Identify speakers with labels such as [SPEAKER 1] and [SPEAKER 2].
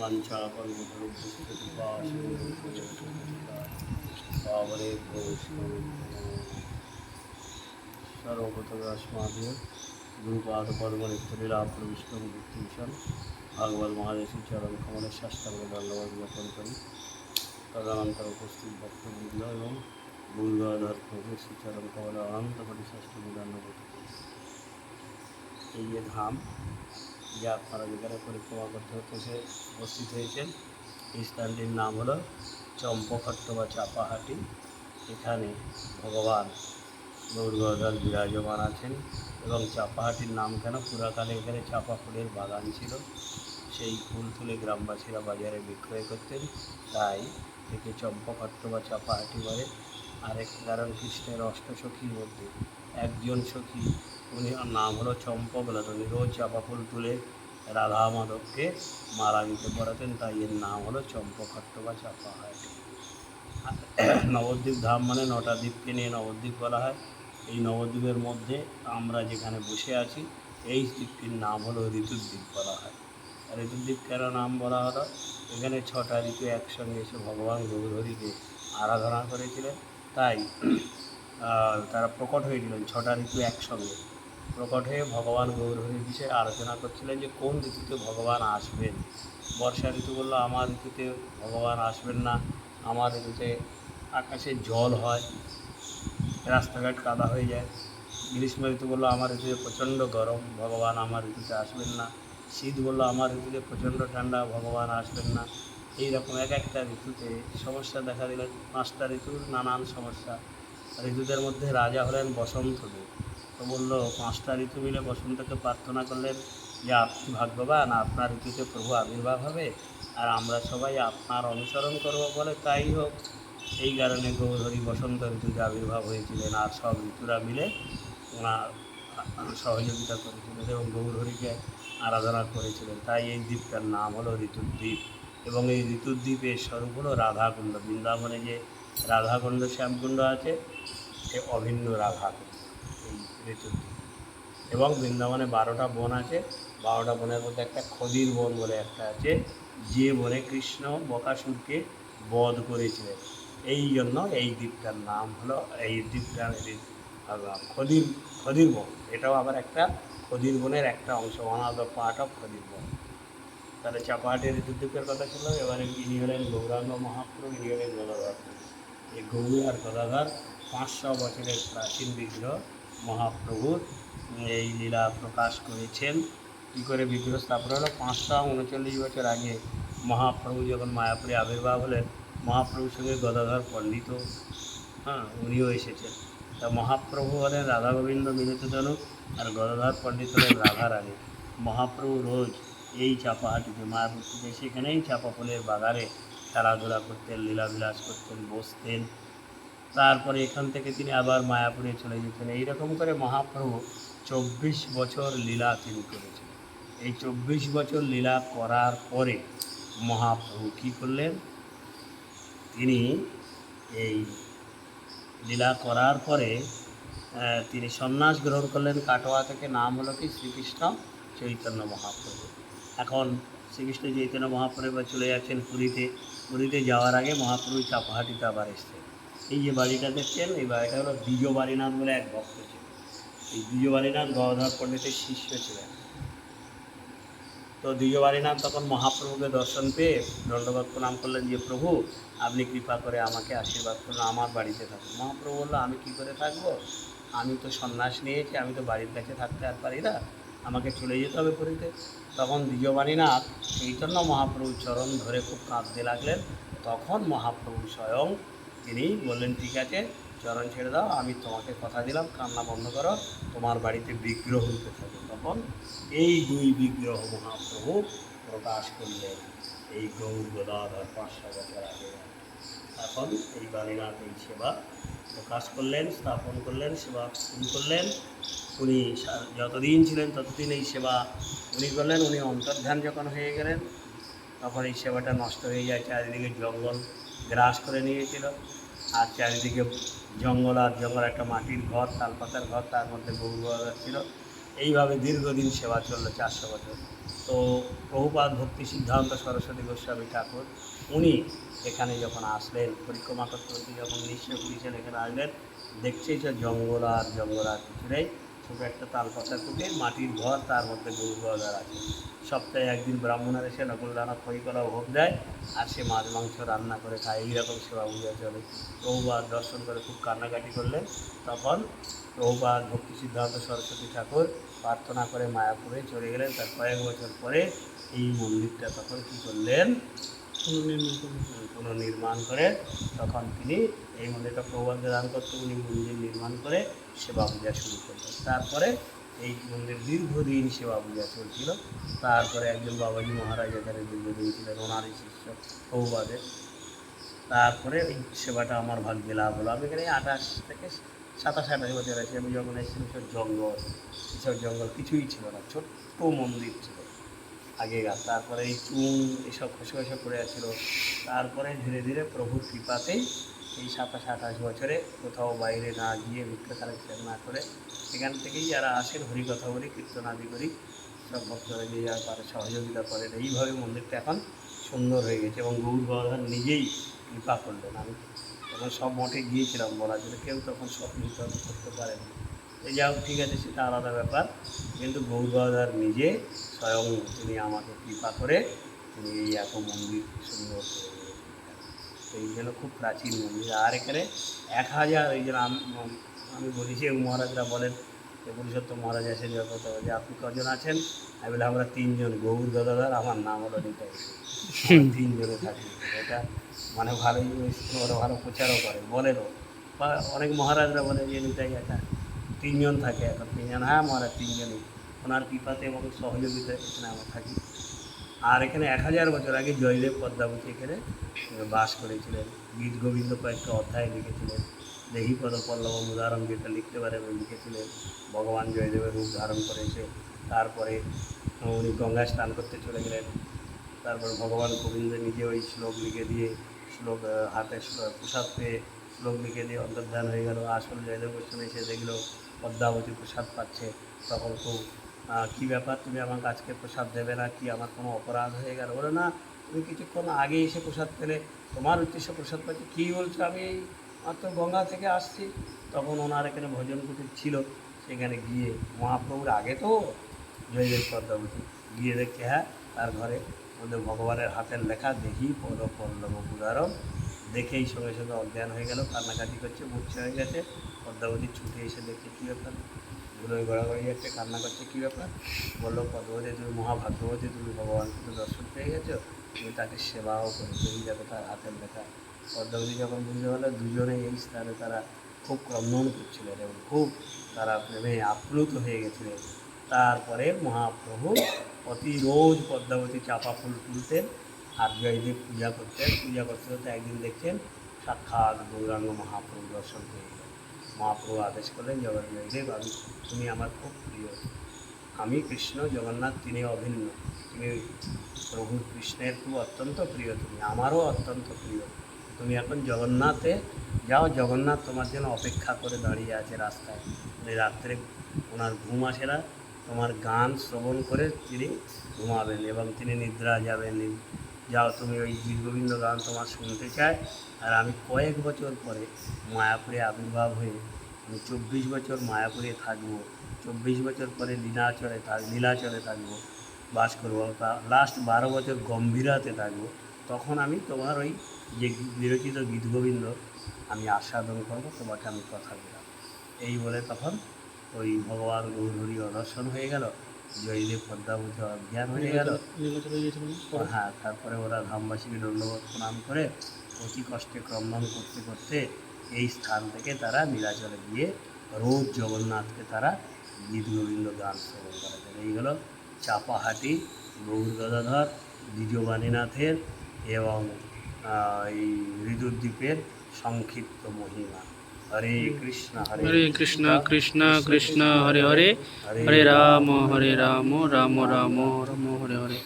[SPEAKER 1] वाञ्छाकल्पतरुभ्यश्च कृपासिन्धुभ्यश्च पावनेभ्यो सर्वप्रथमस्माभिः गुरुपादपद्मनित्यलीलाप्रविष्टं बुद्धिभूषण भागवत महादेशी चरण कमल शास्त्रांग धन्यवाद ज्ञापन करी तदनंतर उपस्थित भक्तबृंद एवं गुरुगाधर प्रभु श्री चरण कमल अनंत कोटि षष्ठी धन्यवाद। এই যে ধাম যে আপনারা যেখানে পরিক্রমা করতে হতে উপস্থিত হয়েছেন, এই স্থানটির নাম হলো চম্পকট্ট বা চাপাহাটি। এখানে ভগবান গৌরগদার বিরাজমান আছেন এবং চাপাহাটির নাম কেন, পুরাকালে এখানে চাপা ফুলের বাগান ছিল, সেই ফুল তুলে গ্রামবাসীরা বাজারে বিক্রয় করতেন, তাই একে চম্পকট্ট বা চাপাহাটি বলে। আরেকটি কারণ, কৃষ্ণের অষ্টসখীর মধ্যে একজন সখী, উনি নাম হলো চম্পকলতা, উনি রোজ চাপা ফুল তুলে রাধা মাধবকে মালা দিতে পড়াতেন, তাই এর নাম হলো চম্পকট্ট বা চাপাহাটি। নবদ্বীপ ধাম মানে 9টা দ্বীপকে নিয়ে নবদ্বীপ বলা হয়। এই নবদ্বীপের মধ্যে আমরা যেখানে বসে আছি, এই দ্বীপটির নাম হলো ঋতুদ্বীপ বলা হয়। ঋতুদ্বীপ কেন নাম বলা হলো, এখানে 6টা ঋতু একসঙ্গে এসে ভগবান গৌরহরিকে আরাধনা করেছিলেন, তাই তারা প্রকট হয়েছিলেন 6টা ঋতু একসঙ্গে প্রকট হয়ে ভগবান গৌরহরির বিষয়ে আলোচনা করছিলেন যে কোন ঋতুতে ভগবান আসবেন। বর্ষা ঋতু বললো আমার ঋতুতে ভগবান আসবেন না, আমার ঋতুতে আকাশে জল হয়, রাস্তাঘাট কাদা হয়ে যায়। গ্রীষ্ম ঋতু বললো আমার ঋতুতে প্রচণ্ড গরম, ভগবান আমার ঋতুতে আসবেন না। শীত বললো আমার ঋতুতে প্রচণ্ড ঠান্ডা, ভগবান আসবেন না। এইরকম এক একটা ঋতুতে সমস্যা দেখা দিল, 5টা ঋতুর নানান সমস্যা। ঋতুদের মধ্যে রাজা হলেন বসন্ত দেব। তো বললো 5টা ঋতু মিলে বসন্তকে প্রার্থনা করলেন যে আপনি ভাগ্যবান, আপনার ঋতুতে প্রভু আবির্ভাব হবে আর আমরা সবাই আপনার অনুসরণ করব, বলে তাই হোক। এই কারণে গৌরহরি বসন্ত ঋতুতে আবির্ভাব হয়েছিলেন আর সব ঋতুরা মিলে ওনার সহযোগিতা করেছিলেন এবং গৌরহরিকে আরাধনা করেছিলেন, তাই এই দ্বীপটার নাম হলো ঋতুদ্বীপ। এবং এই ঋতুদ্বীপের স্বরূপ হলো রাধাকুণ্ড। বৃন্দাবনে যে রাধাকুণ্ড শ্যামকুণ্ড আছে, সে অভিন্ন রাধাকুণ্ড এই ঋতুদ্বীপ। এবং বৃন্দাবনে 12টা বন আছে, 12টা বনের মধ্যে একটা খদির বন বলে একটা আছে, যে বনে কৃষ্ণ বকাসুরকে বধ করেছিলেন। এই জন্য এই দ্বীপটার নাম হলো, এই দ্বীপটার খদির খদির বন। এটাও আবার একটা খদির বনের একটা অংশ, one of the part of খদির বন। তাহলে চাপাহাটির ঋতুদ্বীপের কথা ছিল। এবারে ইনি হলেন গৌরাঙ্গ মহাপ্রভু, ইনি হলেন গদাধর। এই গৌরী আর গদাধর 500 বছরের প্রাচীন বিগ্রহ মহাপ্রভুর এই লীলা প্রকাশ করেছেন। কী করে বিগ্রহ স্থাপন হলো, 539 বছর আগে মহাপ্রভু যখন মায়াপুরে আবির্ভাব হলেন, মহাপ্রভুর সঙ্গে গদাধর পণ্ডিত উনিও এসেছেন। তা মহাপ্রভু হলেন রাধা গোবিন্দ মিলিত জনক আর গদাধর পণ্ডিত হলেন রাধা রানী। মহাপ্রভু রোজ এই চাপাহাটিতে মায়াপুর থেকে সেখানেই চাপা ফুলের বাগানে খেলাধুলা করতেন, লীলাবিলাস করতেন, বসতেন। তারপরে এখান থেকে তিনি আবার মায়াপুরে চলে যেতেন। এইরকম করে মহাপ্রভু 24 বছর লীলা তিনি করেছেন। এই 24 বছর লীলা করার পরে মহাপ্রভু কী করলেন, তিনি এই লীলা করার পরে তিনি সন্ন্যাস গ্রহণ করলেন কাটোয়া থেকে। নাম হলো কি, শ্রীকৃষ্ণ চৈতন্য মহাপ্রভু। এখন শ্রীকৃষ্ণ চৈতন্য মহাপ্রভু এবার চলে যাচ্ছেন পুরীতে। পুরীতে যাওয়ার আগে মহাপ্রভু চাপাহাটিতে আবার এসছেন। এই যে বাড়িটা দেখছেন, এই বাড়িটা হলো দ্বিজবারীনাথ বলে এক ভক্ত ছিল। এই দ্বিজবারীনাথ গদাধর পণ্ডিতের শিষ্য ছিলেন। তো দ্বিজবারীনাথ তখন মহাপ্রভুকে দর্শন পেয়ে দণ্ডবত প্রণাম করলেন যে প্রভু আপনি কৃপা করে আমাকে আশীর্বাদ করুন, আমার বাড়িতে থাকুন। মহাপ্রভু বললো আমি কী করে থাকবো, আমি তো সন্ন্যাস নিয়েছি, আমি তো বাড়ির কাছে থাকতে আর পারি না, আমাকে চলে যেতে হবে পুরীতে। তখন দ্বিজবারীনাথ চৈতন্য মহাপ্রভুর চরণ ধরে খুব কাঁদতে লাগলেন। তখন মহাপ্রভু স্বয়ং তিনি বললেন ঠিক আছে চরণ ছেড়ে দাও, আমি তোমাকে কথা দিলাম কান্না বন্ধ করো, তোমার বাড়িতে বিগ্রহ রূপে থাকে। তখন এই 2 বিগ্রহ মহাপ্রভু প্রকাশ করলেন এই গৌর গদাধর 500 বছর আগে। এখন এই বাণীনাথ এই সেবা প্রকাশ করলেন, স্থাপন করলেন, সেবা শুরু করলেন। উনি যতদিন ছিলেন ততদিন এই সেবা উনি করলেন। উনি অন্তর্ধান যখন হয়ে গেলেন তখন এই সেবাটা নষ্ট হয়ে যায়। চারিদিকে জঙ্গল গ্রাস করে নিয়েছিল, আর চারিদিকে জঙ্গল আর জঙ্গল, একটা মাটির ঘর, তালপাতার ঘর, তার মধ্যে গৌর গদাধর ছিল। এইভাবে দীর্ঘদিন সেবা চললো 400 বছর। তো প্রভুপাদ ভক্তি সিদ্ধান্ত সরস্বতী গোস্বামী ঠাকুর উনি এখানে যখন আসলেন পরিক্রমা করতে করতে, যখন 1920 সালে এখানে আসলেন, দেখছেই সব জঙ্গল আর জঙ্গল, আর কিছু নেই, ছোটো একটা তালপাতা কুটির মাটির ঘর, তার মধ্যে গরু গদার আছে। সপ্তাহে একদিন ব্রাহ্মণের এসে নকুলদানা খই কলা ভোগ দেয়, আর সে মাছ মাংস রান্না করে খায়। এইরকম সেবা বুঝে চলে। প্রভুপাদ দর্শন করে খুব কান্নাকাটি করলেন। তখন প্রভুপাদ ভক্তি সিদ্ধান্ত সরস্বতী ঠাকুর প্রার্থনা করে মায়াপুরে চলে গেলেন। তার কয়েক বছর পরে এই মন্দিরটা তখন কী করলেন, পুনর্নির্মাণ করে তখন তিনি এই মন্দিরটা প্রবন্ধে দান করতে, উনি মন্দির নির্মাণ করে সেবা পূজা শুরু করলেন। তারপরে এই মন্দির দীর্ঘদিন সেবা পূজা চলছিল। তারপরে একজন বাবাজি মহারাজ এখানে দীর্ঘদিন ছিলেন, ওনারই শিষ্য প্রভুপাদের। তারপরে এই সেবাটা আমার ভাগ্যে লাভ হলো। আমি এখানে 28 থেকে 27-28 বছর আছি। আমি যখন এসেছিলাম সব জঙ্গল, এসব জঙ্গল কিছুই ছিল না, ছোট্ট মন্দির ছিল আগেকার। তারপরে এই চুন এসব খসে খসে পড়ে আসছিল। তারপরে ধীরে ধীরে প্রভুর কৃপাতেই এই 27-28 বছরে কোথাও বাইরে না গিয়ে ভিক্ষা কালেকশন না করে এখান থেকেই যারা আসেন হরিকথা বলি, কীর্তন আদি করি, সব ভক্তরা যে যারা পারে সহযোগিতা করেন। এইভাবে মন্দিরটা এখন সুন্দর হয়ে গেছে এবং গৌর গদাধর নিজেই কৃপা করলেন। আমি তখন সব মঠে গিয়েছিলাম বলার জন্য, কেউ তখন সব নির্ধারণ করতে পারেনি। এই যাও ঠিক আছে, সেটা আলাদা ব্যাপার, কিন্তু গৌর গদাধর নিজে স্বয়ং তিনি আমাকে কৃপা করে তিনি এই এত মন্দির সুন্দর করে দিয়েছেন। এই জন্য খুব প্রাচীন মন্দির। আর এখানে 1000, এই জন্য আমি বলি যে মহারাজরা বলেন যে পুরুষোত্তম মহারাজ এসে যত যে আপনি কজন আছেন, আমি বলে আমরা 3 জন, গৌর গদাধর, আমার নাম হলো নিতাই। 3 জনে থাকি। এটা মানে ভালোই ভালো প্রচারও করে, বলেনও, বা অনেক মহারাজরা বলে যে নিতাই একা 3 জন থাকে। এখন 3 জন, হ্যাঁ মহারাজ 3 জনই, ওনার কৃপাতে এবং সহযোগিতায় এখানে আমরা থাকি। আর এখানে 1000 বছর আগে জয়দেব পদ্মাবতী এখানে বাস করেছিলেন। গীত গোবিন্দ কয়েকটা অধ্যায় লিখেছিলেন। দেহি পদ পল্লবম উদাহরণ যেটা লিখতে পারেন লিখেছিলেন। ভগবান জয়দেবের রূপ ধারণ করেছে। তারপরে উনি গঙ্গায় স্নান করতে চলে গেলেন। তারপর ভগবান গোবিন্দ নিজে ওই শ্লোক লিখে দিয়ে, শ্লোক হাতে প্রসাদ পেয়ে শ্লোক লিখে দিয়ে অন্তর্ধান হয়ে গেল। আসল জয়দেব গোস্বামী এসে দেখলো পদ্মাবতী প্রসাদ পাচ্ছে। তখন খুব কী ব্যাপার, তুমি আমাকে আজকে প্রসাদ দেবে না কি, আমার কোনো অপরাধ হয়ে গেল? বলে না, তুমি কিছুক্ষণ আগে এসে প্রসাদ পেলে, তোমার উদ্দেশ্যে প্রসাদ পাচ্ছি। কী বলছো, আমি এই মাত্র গঙ্গা থেকে আসছি। তখন ওনার এখানে ভজন কুটির ছিল, সেখানে গিয়ে মহাপ্রভুর আগে তো জয়দেব পদ্মাবতী গিয়ে দেখছে, হ্যাঁ তার ঘরে মধ্যে ভগবানের হাতের লেখা দেহি পদ পল্লব উদাহরণ। দেখেই সঙ্গে সঙ্গে অজ্ঞান হয়ে গেল, কান্নাকাটি করছে, মূর্ছা হয়ে গেছে। পদ্মাবতী ছুটে এসে দেখছে কী ব্যাপার, ধুলোয় গড়াগড়ি যাচ্ছে, কান্না করছে, কী ব্যাপার? বললো পদ্মাবতী তুমি মহাভাগ্যবতী, তুমি ভগবানকে তো দর্শন পেয়ে গেছো, তুমি তাকে সেবাও করেছো, এই যাবে তার হাতের লেখা। পদ্মাবতী যখন বুঝতে পারলো, দুজনেই এই স্থানে তারা খুব ক্রন্দন করছিলেন এবং খুব তারা প্রেমে আপ্লুত হয়ে গেছিলেন। তারপরে মহাপ্রভু প্রতি রোজ পদ্মাবতী চাপা ফুল তুলতেন আর জয়দেব পূজা করতেন। পূজা করতে করতে একদিন দেখছেন সাক্ষাৎ গৌরাঙ্গ মহাপ্রভু দর্শন পেয়ে গেলেন। মহাপ্রভু আদেশ করলেন, জয়দেব তুমি আমার খুব প্রিয়, আমি কৃষ্ণ জগন্নাথ তিনি অভিন্ন, তুমি প্রভু কৃষ্ণের খুব অত্যন্ত প্রিয়, তুমি আমারও অত্যন্ত প্রিয়। তুমি এখন জগন্নাথে যাও, জগন্নাথ তোমার জন্য অপেক্ষা করে দাঁড়িয়ে আছে রাস্তায়। উনি রাত্রে ওনার ঘুম আসে না, তোমার গান শ্রবণ করে তিনি ঘুমাবেন এবং তিনি নিদ্রা যাবেন। যাও, তুমি ওই গীতগোবিন্দ গান তোমার শুনতে চায়। আর আমি কয়েক বছর পরে মায়াপুরে আবির্ভাব হয়ে আমি 24 বছর মায়াপুরে থাকবো। 24 বছর পরে নীলাচলে থাকবো, বাস করবো। লাস্ট 12 বছর গম্ভীরাতে থাকবো। তখন আমি তোমার ওই যে বিরচিত গীতগোবিন্দ আমি আস্বাদন করবো, তোমাকে আমি কথা দিলাম। এই বলে তখন ওই ভগবান গৌরহরি অদর্শন হয়ে গেল, জয়দেব পদ্মাবতী অজ্ঞান হয়ে গেল। হ্যাঁ, তারপরে ওরা ধামবাসীকে দণ্ডবোধ প্রণাম করে অতি কষ্টে ক্রন্দন করতে করতে এই স্থান থেকে তারা নীলাচলে গিয়ে রোজ জগন্নাথকে তারা গীত গোবিন্দ গান শ্রবণ করেছেন। এই হলো চাপাহাটি গৌর গদাধর দ্বিজবাণীনাথের এবং এই ঋতুদ্বীপের সংক্ষিপ্ত মহিমা। হরে কৃষ্ণ
[SPEAKER 2] হরে কৃষ্ণ কৃষ্ণ কৃষ্ণ হরে হরে, হরে রাম রাম রাম রাম হরে হরে।